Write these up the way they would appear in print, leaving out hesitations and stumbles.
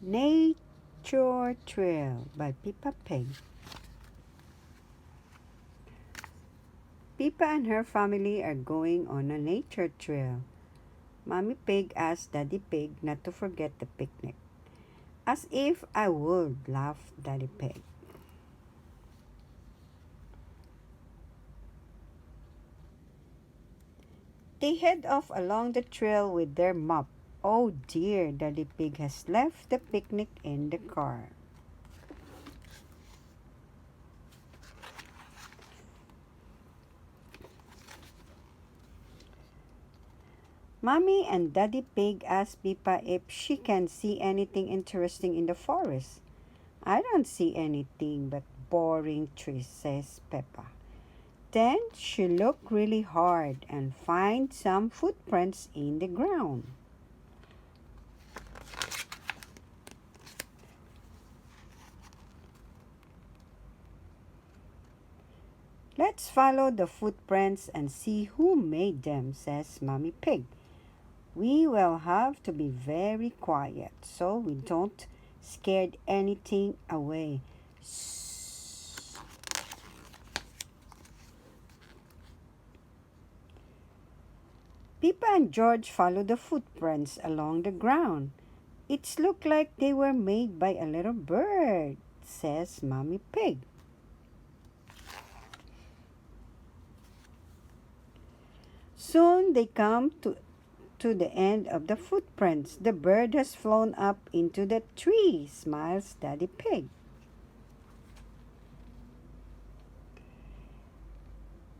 Nature Trail by Peppa Pig. Peppa and her family are going on a nature trail. Mommy Pig asked Daddy Pig not to forget the picnic. As if I would, laughed Daddy Pig. They head off along the trail with their mop. Oh dear, Daddy Pig has left the picnic in the car. Mommy and Daddy Pig ask Peppa if she can see anything interesting in the forest. I don't see anything but boring trees, says Peppa. Then she looked really hard and find some footprints in the ground. Let's follow the footprints and see who made them, says Mommy Pig. We will have to be very quiet so we don't scare anything away. Peppa and George follow the footprints along the ground. It looked like they were made by a little bird, says Mommy Pig. Soon they come to the end of the footprints. The bird has flown up into the tree, smiles Daddy Pig.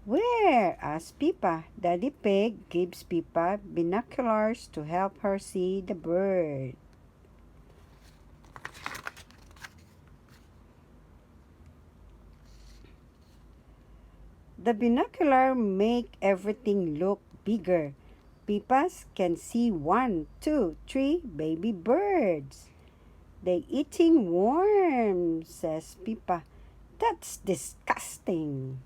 Where? Asks Peppa. Daddy Pig gives Peppa binoculars to help her see the bird. The binocular make everything look bigger. Peppa can see 1, 2, 3 baby birds. They eating worms, says Peppa. That's disgusting.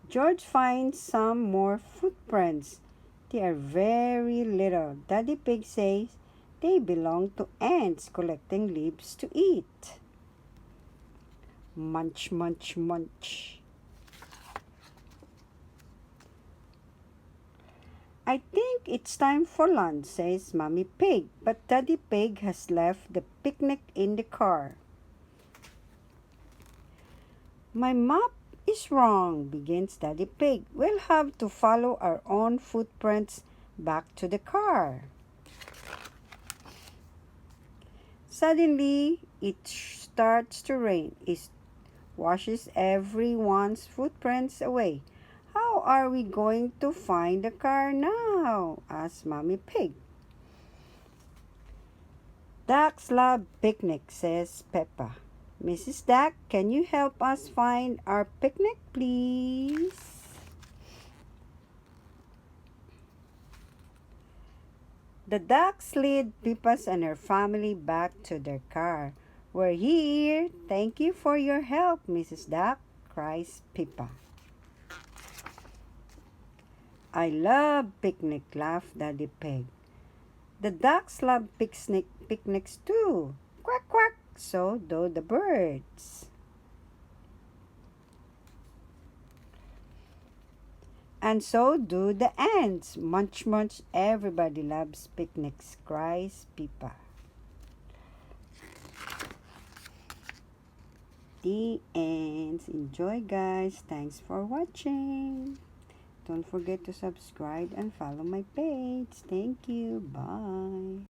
George finds some more footprints. They are very little. Daddy Pig says they belong to ants collecting leaves to eat. Munch, munch, munch. I think it's time for lunch, says Mommy Pig, but Daddy Pig has left the picnic in the car. My map is wrong, begins Daddy Pig. We'll have to follow our own footprints back to the car. Suddenly, it starts to rain. It washes everyone's footprints away. How are we going to find the car now? Asks Mommy Pig. Ducks love picnic, says Peppa. Mrs. Duck, can you help us find our picnic, please? The ducks lead Peppa and her family back to their car. We're here. Thank you for your help, Mrs. Duck, cries Peppa. I love picnic, laughed Daddy Pig. The ducks love picnics too. Quack, quack. So do the birds. And so do the ants. Munch, munch. Everybody loves picnics, cries Peppa. The ends. Enjoy, guys. Thanks for watching. Don't forget to subscribe and follow my page. Thank you. Bye.